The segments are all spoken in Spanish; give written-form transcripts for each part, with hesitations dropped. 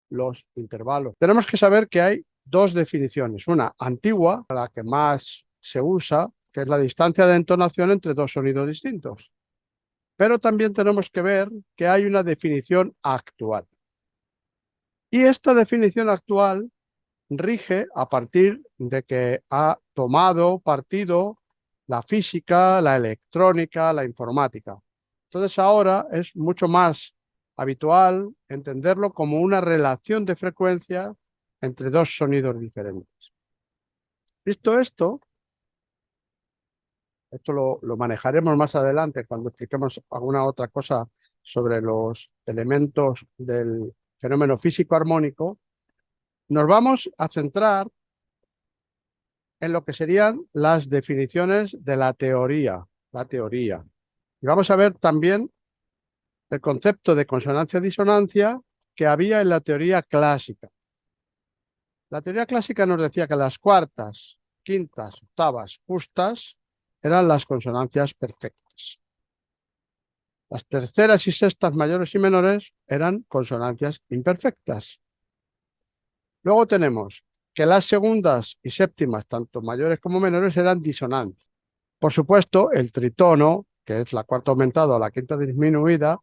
los intervalos. Tenemos que saber que hay dos definiciones. Una antigua, la que más se usa, que es la distancia de entonación entre dos sonidos distintos. Pero también tenemos que ver que hay una definición actual. Y esta definición actual rige a partir de que ha tomado partido la física, la electrónica, la informática. Entonces ahora es mucho más habitual entenderlo como una relación de frecuencia entre dos sonidos diferentes. Visto esto lo manejaremos más adelante cuando expliquemos alguna otra cosa sobre los elementos del fenómeno físico armónico. Nos vamos a centrar en lo que serían las definiciones de la teoría. Y vamos a ver también el concepto de consonancia-disonancia que había en la teoría clásica. La teoría clásica nos decía que las cuartas, quintas, octavas, justas eran las consonancias perfectas. Las terceras y sextas mayores y menores eran consonancias imperfectas. Luego tenemos que las segundas y séptimas, tanto mayores como menores, eran disonantes. Por supuesto, el tritono, que es la cuarta aumentada o la quinta disminuida,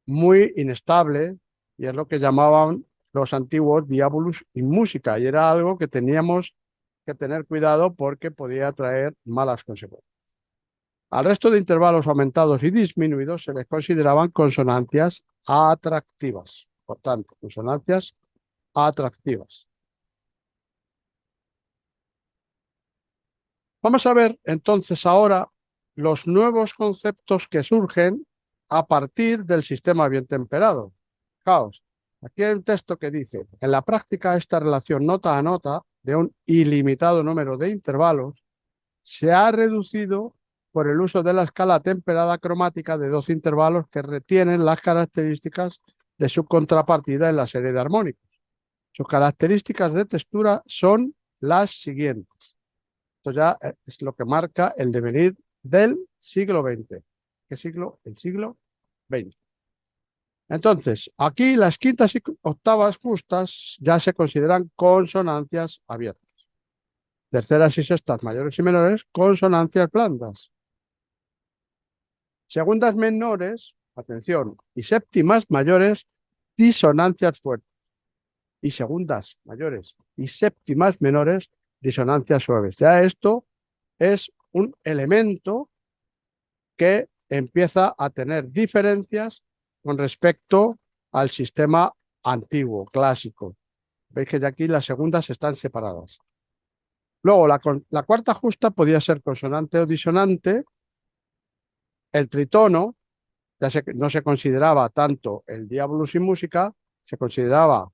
muy inestable, y es lo que llamaban los antiguos diabolus in musica, y era algo que teníamos que tener cuidado porque podía traer malas consecuencias. Al resto de intervalos aumentados y disminuidos se les consideraban consonancias atractivas. Por tanto, consonancias atractivas. Vamos a ver entonces ahora los nuevos conceptos que surgen a partir del sistema bien temperado. Fijaos, aquí hay un texto que dice, en la práctica esta relación nota a nota de un ilimitado número de intervalos se ha reducido por el uso de la escala temperada cromática de dos intervalos que retienen las características de su contrapartida en la serie de armónicos. Sus características de textura son las siguientes. Esto ya es lo que marca el devenir del siglo XX. ¿Qué siglo? El siglo XX. Entonces, aquí las quintas y octavas justas ya se consideran consonancias abiertas. Terceras y sextas mayores y menores, consonancias blandas. Segundas menores, atención, y séptimas mayores, disonancias fuertes. Y segundas mayores y séptimas menores, disonancias suaves. Ya esto es un elemento que empieza a tener diferencias con respecto al sistema antiguo, clásico. Veis que de aquí las segundas están separadas. Luego, la cuarta justa podía ser consonante o disonante. El tritono no se consideraba tanto el diabolus in música, se consideraba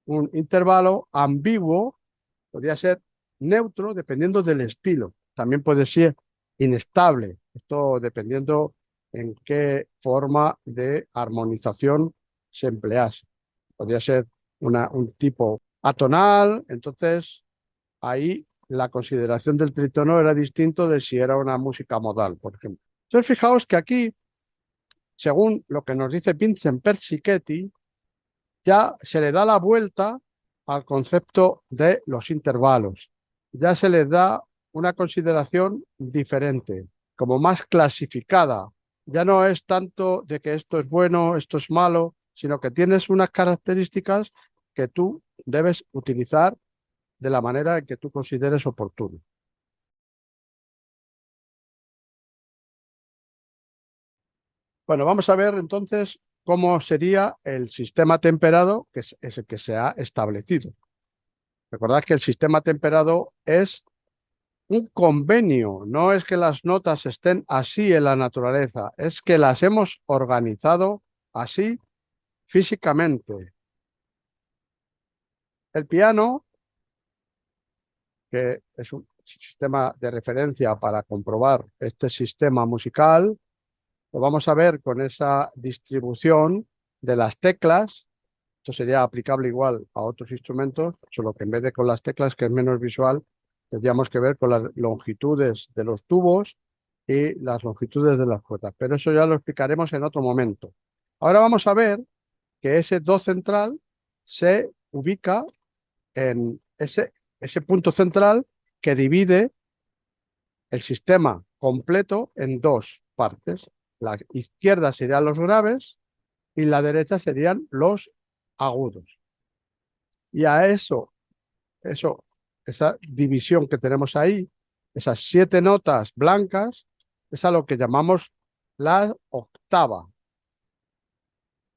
un intervalo ambiguo, podría ser neutro dependiendo del estilo. También puede ser inestable, esto dependiendo en qué forma de armonización se emplease. Podría ser un tipo atonal, entonces ahí la consideración del tritono era distinto de si era una música modal, por ejemplo. Entonces fijaos que aquí, según lo que nos dice Vincent Persichetti, ya se le da la vuelta al concepto de los intervalos. Ya se les da una consideración diferente, como más clasificada. Ya no es tanto de que esto es bueno, esto es malo, sino que tienes unas características que tú debes utilizar de la manera en que tú consideres oportuno. Bueno, vamos a ver entonces cómo sería el sistema temperado, que es el que se ha establecido. Recordad que el sistema temperado es un convenio, no es que las notas estén así en la naturaleza, es que las hemos organizado así físicamente. El piano, que es un sistema de referencia para comprobar este sistema musical, lo vamos a ver con esa distribución de las teclas. Esto sería aplicable igual a otros instrumentos, solo que en vez de con las teclas, que es menos visual, tendríamos que ver con las longitudes de los tubos y las longitudes de las cuerdas. Pero eso ya lo explicaremos en otro momento. Ahora vamos a ver que ese do central se ubica en ese punto central que divide el sistema completo en dos partes. La izquierda serían los graves y la derecha serían los agudos. Y a esa división que tenemos ahí, esas 7 notas blancas, es a lo que llamamos la octava.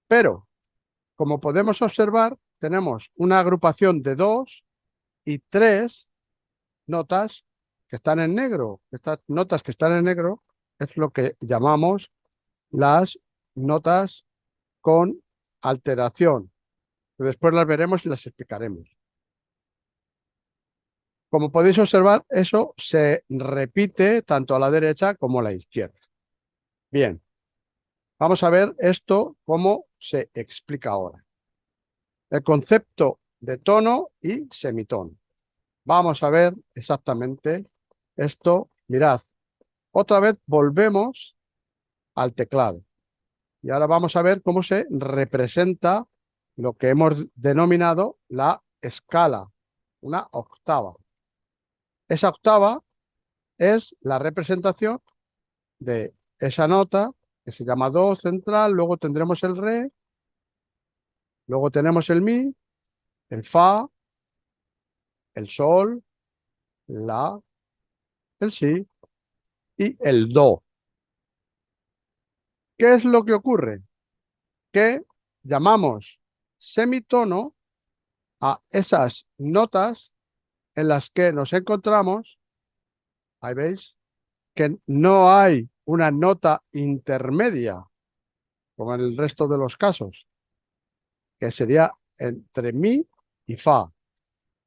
Pero, como podemos observar, tenemos una agrupación de 2 y 3 notas que están en negro. Estas notas que están en negro es lo que llamamos las notas con alteración. Después las veremos y las explicaremos. Como podéis observar, eso se repite tanto a la derecha como a la izquierda. Bien, vamos a ver esto cómo se explica ahora. El concepto de tono y semitono. Vamos a ver exactamente esto. Mirad, otra vez volvemos al teclado. Y ahora vamos a ver cómo se representa lo que hemos denominado la escala, una octava. Esa octava es la representación de esa nota que se llama do central, luego tendremos el re, luego tenemos el mi, el fa, el sol, la, el si y el do. ¿Qué es lo que ocurre? Que llamamos semitono a esas notas en las que nos encontramos, ahí veis, que no hay una nota intermedia, como en el resto de los casos, que sería entre mi y fa.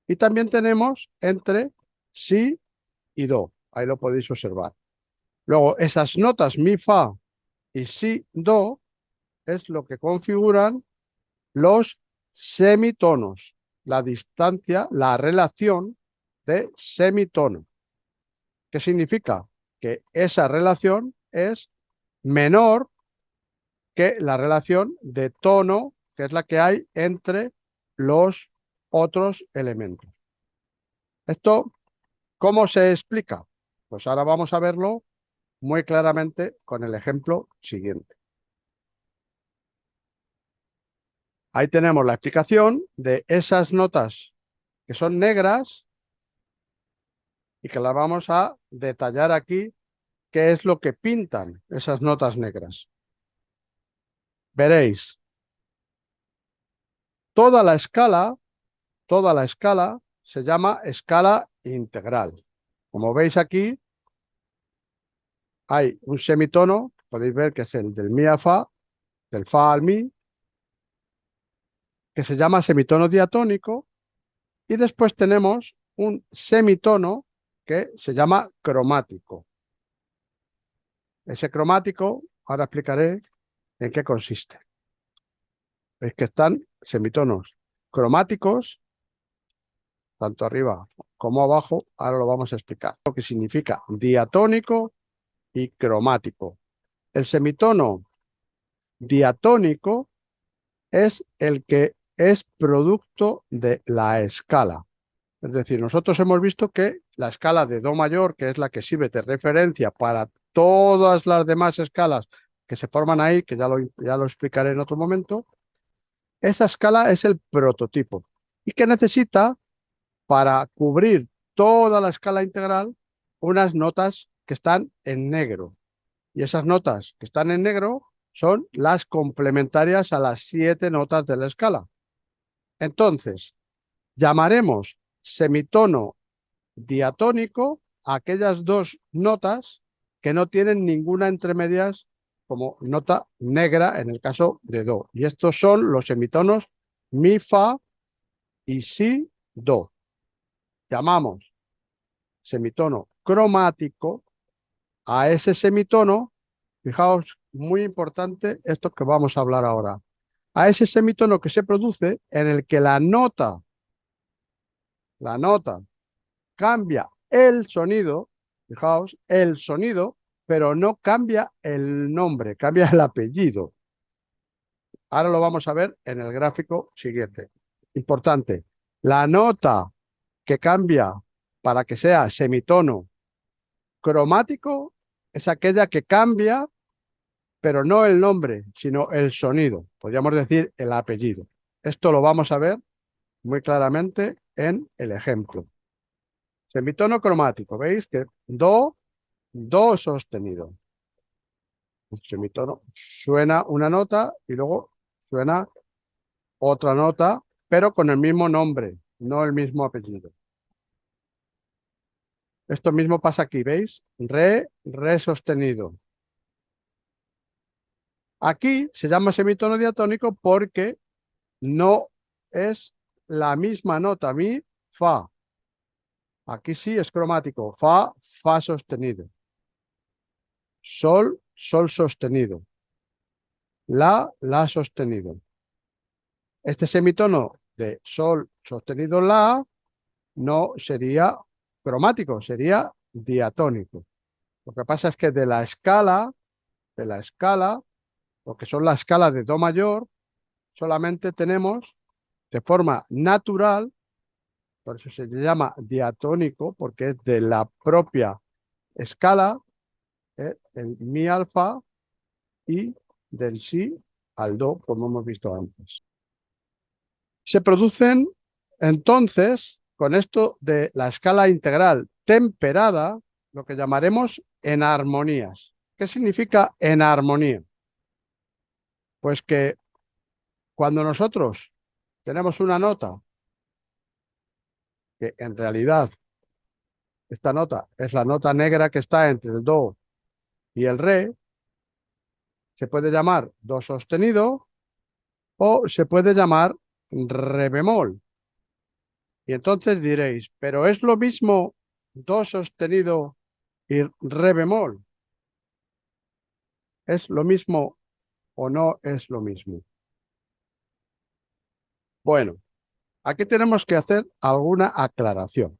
Y también tenemos entre si y do. Ahí lo podéis observar. Luego, esas notas mi, fa y si, do es lo que configuran los semitonos, la distancia, la relación de semitono. ¿Qué significa? Que esa relación es menor que la relación de tono, que es la que hay entre los otros elementos. ¿Esto cómo se explica? Pues ahora vamos a verlo muy claramente con el ejemplo siguiente. Ahí tenemos la explicación de esas notas que son negras y que las vamos a detallar aquí, qué es lo que pintan esas notas negras. Veréis, toda la escala se llama escala integral. Como veis aquí, hay un semitono, podéis ver que es el del mi a fa, del fa al mi, que se llama semitono diatónico, y después tenemos un semitono que se llama cromático. Ese cromático, ahora explicaré en qué consiste. Veis que están semitonos cromáticos, tanto arriba como abajo, ahora lo vamos a explicar. Lo que significa diatónico y cromático. El semitono diatónico es el que es producto de la escala. Es decir, nosotros hemos visto que la escala de do mayor, que es la que sirve de referencia para todas las demás escalas que se forman ahí, que ya lo explicaré en otro momento, esa escala es el prototipo y que necesita, para cubrir toda la escala integral, unas notas que están en negro. Y esas notas que están en negro son las complementarias a las 7 notas de la escala. Entonces, llamaremos semitono diatónico a aquellas dos notas que no tienen ninguna entre medias como nota negra en el caso de do. Y estos son los semitonos mi, fa y si, do. Llamamos semitono cromático a ese semitono. Fijaos, muy importante esto que vamos a hablar ahora. A ese semitono que se produce en el que la nota cambia el sonido, fijaos, el sonido, pero no cambia el nombre, cambia el apellido. Ahora lo vamos a ver en el gráfico siguiente. Importante. La nota que cambia para que sea semitono cromático es aquella que cambia, pero no el nombre, sino el sonido. Podríamos decir el apellido. Esto lo vamos a ver muy claramente en el ejemplo. Semitono cromático, ¿veis? Que do sostenido. Semitono, suena una nota y luego suena otra nota, pero con el mismo nombre, no el mismo apellido. Esto mismo pasa aquí, ¿veis? Re sostenido. Aquí se llama semitono diatónico porque no es la misma nota, mi, fa. Aquí sí es cromático, fa sostenido. Sol sostenido. La sostenido. Este semitono de sol sostenido la no sería cromático, sería diatónico. Lo que pasa es que de la escala, lo que son la escala de do mayor, solamente tenemos de forma natural, por eso se llama diatónico, porque es de la propia escala, el mi alfa y del si al do, como hemos visto antes. Se producen entonces, con esto de la escala integral temperada, lo que llamaremos enarmonías. ¿Qué significa enarmonía? Pues que cuando nosotros tenemos una nota, que en realidad esta nota es la nota negra que está entre el do y el re, se puede llamar do sostenido o se puede llamar re bemol. Y entonces diréis, pero es lo mismo do sostenido y re bemol. ¿Es lo mismo o no es lo mismo? Bueno, aquí tenemos que hacer alguna aclaración.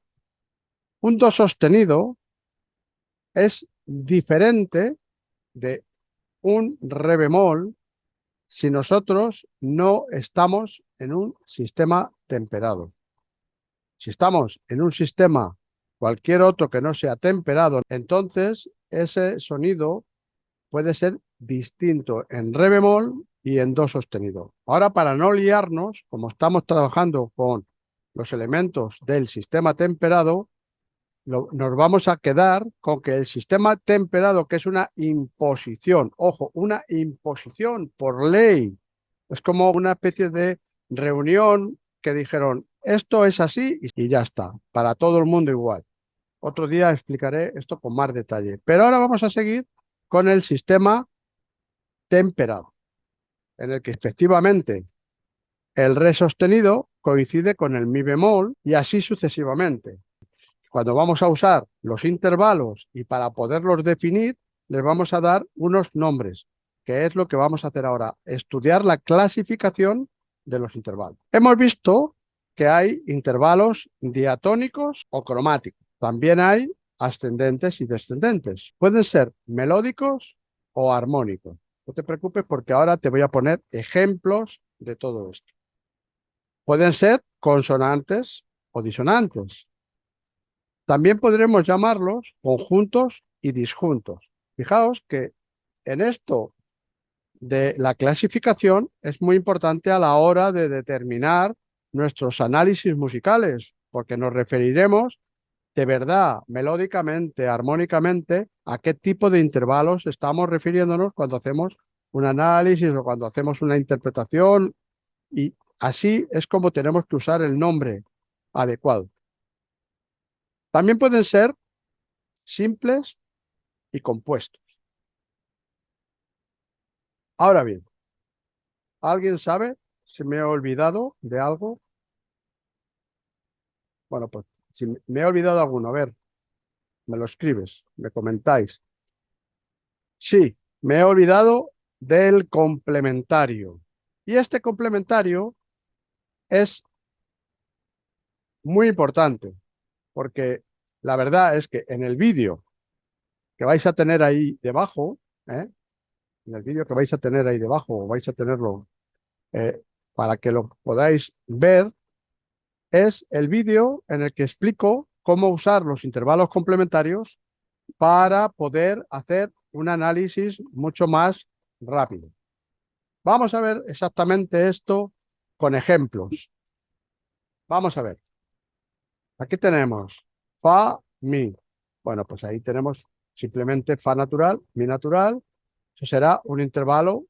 Un do sostenido es diferente de un re bemol si nosotros no estamos en un sistema temperado. Si estamos en un sistema cualquier otro que no sea temperado, entonces ese sonido puede ser distinto en re bemol y en do sostenido. Ahora, para no liarnos, como estamos trabajando con los elementos del sistema temperado, nos vamos a quedar con que el sistema temperado, que es una imposición, ojo, una imposición por ley, es como una especie de reunión que dijeron, esto es así y ya está, para todo el mundo igual. Otro día explicaré esto con más detalle. Pero ahora vamos a seguir con el sistema temperado, en el que efectivamente el re sostenido coincide con el mi bemol y así sucesivamente. Cuando vamos a usar los intervalos y para poderlos definir, les vamos a dar unos nombres, que es lo que vamos a hacer ahora, estudiar la clasificación de los intervalos. Hemos visto que hay intervalos diatónicos o cromáticos. También hay ascendentes y descendentes. Pueden ser melódicos o armónicos. No te preocupes porque ahora te voy a poner ejemplos de todo esto. Pueden ser consonantes o disonantes. También podremos llamarlos conjuntos y disjuntos. Fijaos que en esto de la clasificación es muy importante a la hora de determinar nuestros análisis musicales, porque nos referiremos de verdad, melódicamente, armónicamente, a qué tipo de intervalos estamos refiriéndonos cuando hacemos un análisis o cuando hacemos una interpretación, y así es como tenemos que usar el nombre adecuado. También pueden ser simples y compuestos. Ahora bien, ¿alguien sabe si me he olvidado de algo? Bueno, pues si me he olvidado alguno, a ver, me lo escribes, me comentáis. Sí, me he olvidado del complementario. Y este complementario es muy importante porque la verdad es que en el vídeo que vais a tener ahí debajo, en el vídeo que vais a tener ahí debajo, vais a tenerlo para que lo podáis ver, es el vídeo en el que explico cómo usar los intervalos complementarios para poder hacer un análisis mucho más rápido. Vamos a ver exactamente esto con ejemplos. Vamos a ver. Aquí tenemos fa, mi. Bueno, pues ahí tenemos simplemente fa natural, mi natural. Eso será un intervalo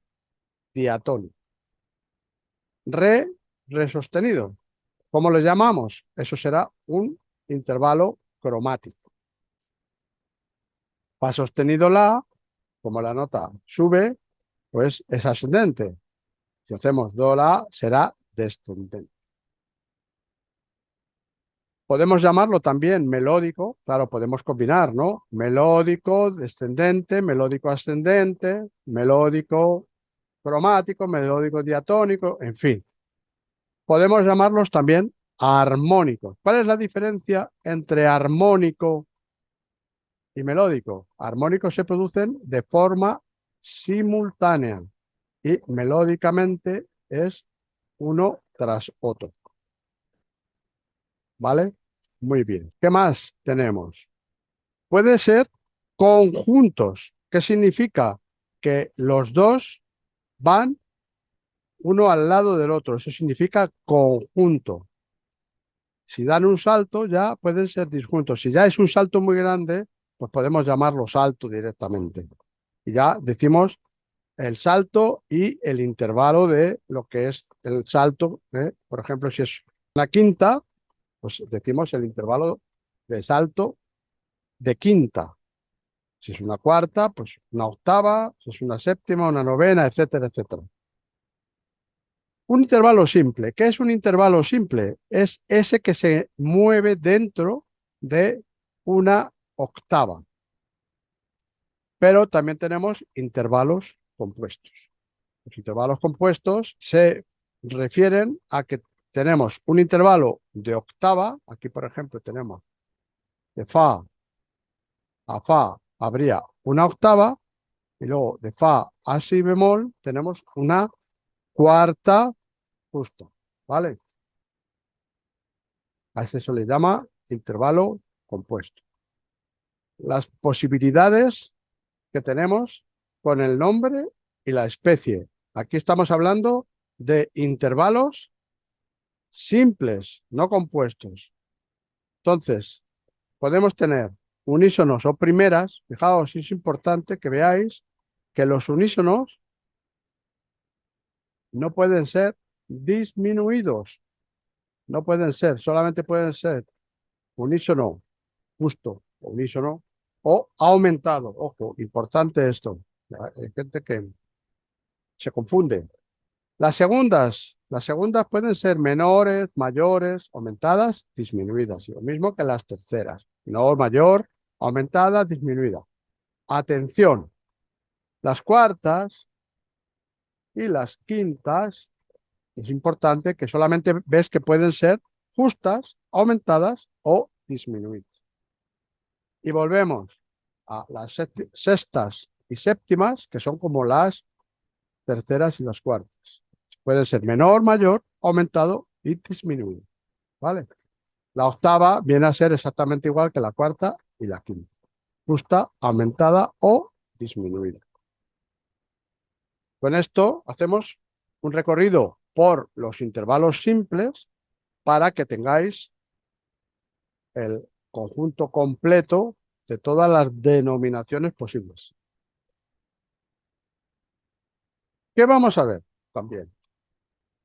diatónico. Re sostenido. ¿Cómo lo llamamos? Eso será un intervalo cromático. Fa sostenido la, como la nota sube, pues es ascendente. Si hacemos do la, será descendente. Podemos llamarlo también melódico, claro, podemos combinar, ¿no? Melódico, descendente, melódico ascendente, melódico cromático, melódico diatónico, en fin. Podemos llamarlos también armónicos. ¿Cuál es la diferencia entre armónico y melódico? Armónicos se producen de forma simultánea y melódicamente es uno tras otro. ¿Vale? Muy bien. ¿Qué más tenemos? Puede ser conjuntos. ¿Qué significa? Que los dos van uno al lado del otro. Eso significa conjunto. Si dan un salto, ya pueden ser disjuntos. Si ya es un salto muy grande, pues podemos llamarlo salto directamente. Y ya decimos el salto y el intervalo de lo que es el salto. Por ejemplo, si es una quinta, pues decimos el intervalo de salto de quinta. Si es una cuarta, pues una octava, si es una séptima, una novena, etcétera, etcétera. Un intervalo simple. ¿Qué es un intervalo simple? Es ese que se mueve dentro de una octava. Pero también tenemos intervalos compuestos. Los intervalos compuestos se refieren a que tenemos un intervalo de octava. Aquí, por ejemplo, tenemos de fa a fa habría una octava y luego de fa a si bemol tenemos una cuarta justa, ¿vale? A eso se le llama intervalo compuesto. Las posibilidades que tenemos con el nombre y la especie. Aquí estamos hablando de intervalos simples, no compuestos. Entonces, podemos tener unísonos o primeras. Fijaos, es importante que veáis que los unísonos no pueden ser disminuidos. No pueden ser, solamente pueden ser unísono justo, o unísono, o aumentado. Ojo, importante esto. Hay gente que se confunde. Las segundas pueden ser menores, mayores, aumentadas, disminuidas. Y lo mismo que las terceras. Menor, mayor, aumentada, disminuida. Atención, las cuartas y las quintas, es importante que solamente ves que pueden ser justas, aumentadas o disminuidas. Y volvemos a las sextas y séptimas, que son como las terceras y las cuartas. Pueden ser menor, mayor, aumentado y disminuido. ¿Vale? La octava viene a ser exactamente igual que la cuarta y la quinta. Justa, aumentada o disminuida. Con esto hacemos un recorrido por los intervalos simples para que tengáis el conjunto completo de todas las denominaciones posibles. ¿Qué vamos a ver también?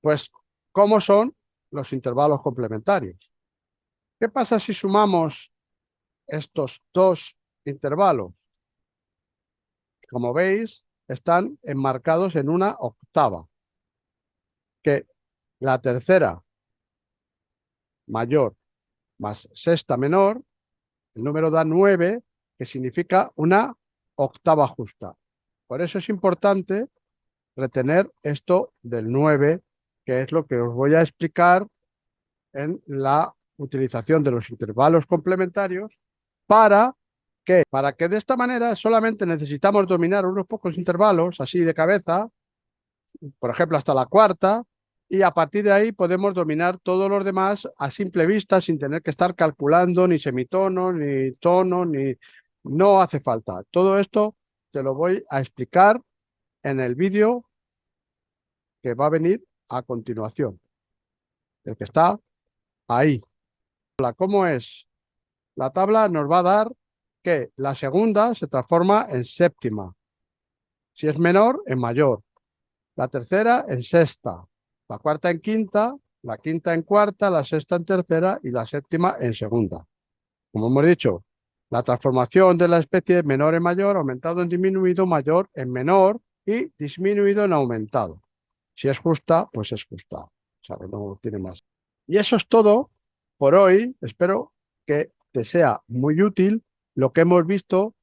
Pues, ¿cómo son los intervalos complementarios? ¿Qué pasa si sumamos estos dos intervalos? Como veis, están enmarcados en una octava, que la tercera mayor más sexta menor, el número da 9, que significa una octava justa. Por eso es importante retener esto del 9, que es lo que os voy a explicar en la utilización de los intervalos complementarios. ¿Para qué? Para que de esta manera solamente necesitamos dominar unos pocos intervalos, así de cabeza, por ejemplo hasta la cuarta, y a partir de ahí podemos dominar todos los demás a simple vista sin tener que estar calculando ni semitono, ni tono, ni... No hace falta. Todo esto te lo voy a explicar en el vídeo que va a venir a continuación, el que está ahí. ¿Cómo es? La tabla nos va a dar que la segunda se transforma en séptima. Si es menor, en mayor. La tercera en sexta. La cuarta en quinta. La quinta en cuarta. La sexta en tercera. Y la séptima en segunda. Como hemos dicho, la transformación de la especie de menor en mayor, aumentado en disminuido, mayor en menor y disminuido en aumentado. Si es justa, pues es justa. O sea, no tiene más. Y eso es todo por hoy. Espero que te sea muy útil lo que hemos visto,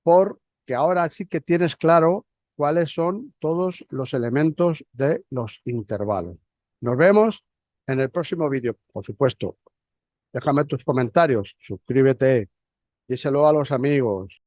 porque ahora sí que tienes claro cuáles son todos los elementos de los intervalos. Nos vemos en el próximo vídeo, por supuesto. Déjame tus comentarios, suscríbete, díselo a los amigos.